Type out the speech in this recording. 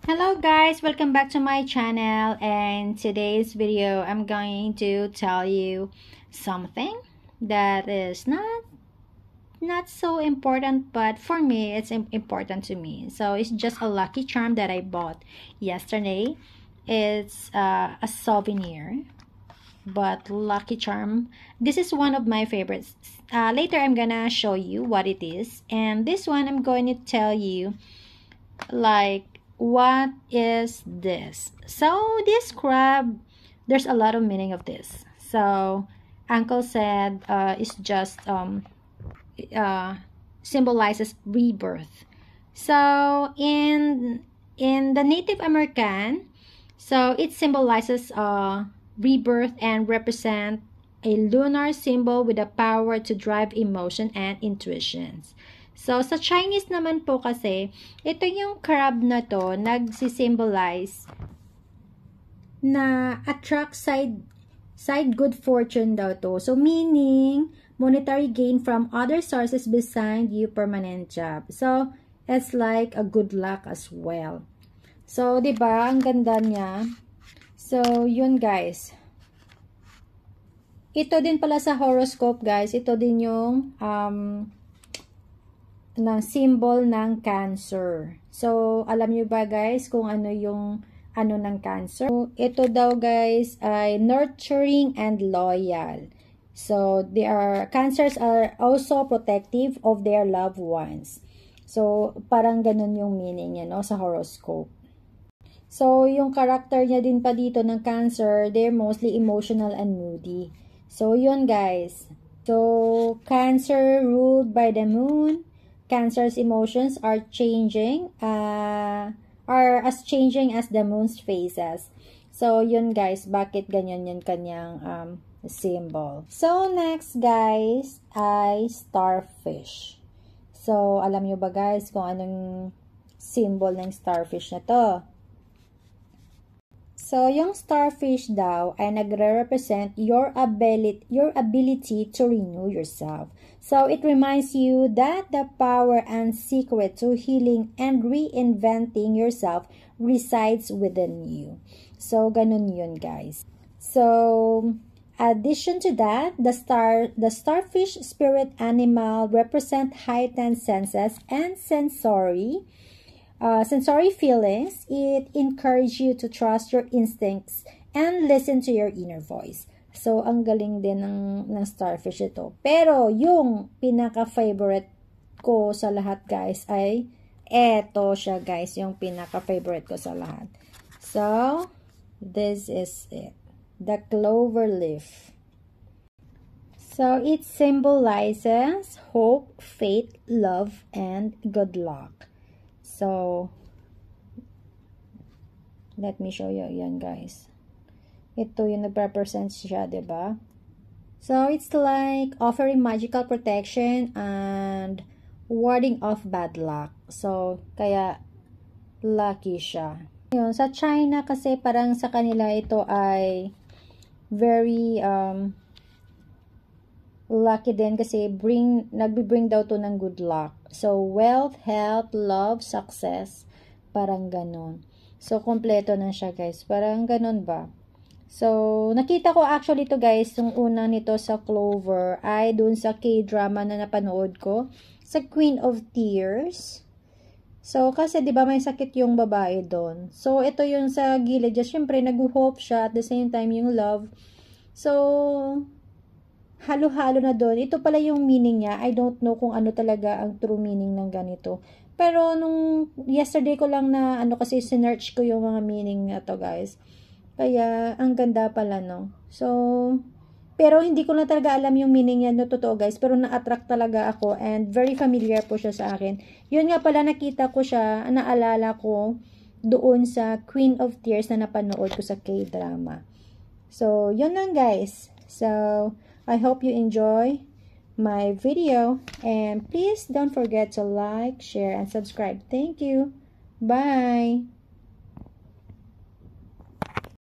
Hello guys, welcome back to my channel, and today's video I'm going to tell you something that is not so important, but for me it's important to me. So it's just a lucky charm that I bought yesterday. It's a souvenir, but lucky charm. This is one of my favorites. Later I'm gonna show you what it is, and this one I'm going to tell you like what is this. So this crab, there's a lot of meaning of this. So uncle said it's just symbolizes rebirth. So in the Native American, so it symbolizes rebirth and represent a lunar symbol with the power to drive emotion and intuitions. So, sa Chinese naman po kasi, ito yung crab na to, nagsisymbolize na attract side good fortune daw to. So, meaning, monetary gain from other sources beside your permanent job. So, it's like a good luck as well. So, diba, ang ganda niya. So, yun guys. Ito din pala sa horoscope guys, ito din yung ng symbol ng Cancer. So, alam niyo ba guys kung ano yung ano ng Cancer? So, ito daw guys ay nurturing and loyal. So, Cancers are also protective of their loved ones. So, parang ganun yung meaning niya, no, sa horoscope. So, yung character niya din pa dito ng Cancer, they're mostly emotional and moody. So, yun guys. So, Cancer ruled by the moon. Cancer's emotions are changing, are as changing as the moon's phases. So, yun guys, bakit ganyan yung kanyang symbol. So, next guys ay starfish. So, alam nyo ba guys kung anong symbol ng starfish na to? So, yung starfish daw ay nagre-represent your ability to renew yourself. So, it reminds you that the power and secret to healing and reinventing yourself resides within you. So, ganun yun, guys. So, addition to that, the starfish spirit animal represent heightened senses and sensory feelings. It encourages you to trust your instincts and listen to your inner voice. So, ang galing din ng starfish ito. Pero, yung pinaka-favorite ko sa lahat, guys, ay eto siya, guys. Yung pinaka-favorite ko sa lahat. So, this is it. The clover leaf. So, it symbolizes hope, faith, love, and good luck. So, let me show you yan, guys. Ito yung nag-represent siya, diba? So, it's like offering magical protection and warding off bad luck. So, kaya lucky siya. Yun, sa China kasi parang sa kanila ito ay very lucky din kasi nagbi-bring daw to ng good luck. So, wealth, health, love, success, parang ganon. So, kompleto na siya, guys. Parang ganon ba? So, nakita ko actually to guys, yung una nito sa Clover ay dun sa K-drama na napanood ko, sa Queen of Tears. So, kasi 'di ba may sakit yung babae doon. So, ito yung sa gilid, just syempre nag-hope siya at the same time yung love. So, halo-halo na doon. Ito pala yung meaning niya. I don't know kung ano talaga ang true meaning ng ganito. Pero nung yesterday ko lang na kasi sinearch ko yung mga meaning na to guys. Kaya ang ganda pala no. So, pero hindi ko na talaga alam yung meaning niya no, totoo guys. Pero na-attract talaga ako and very familiar po siya sa akin. Yun nga pala nakita ko siya, naalala ko doon sa Queen of Tears na napanood ko sa K-drama. So, yun lang guys. So, I hope you enjoy my video and please don't forget to like, share, and subscribe. Thank you. Bye.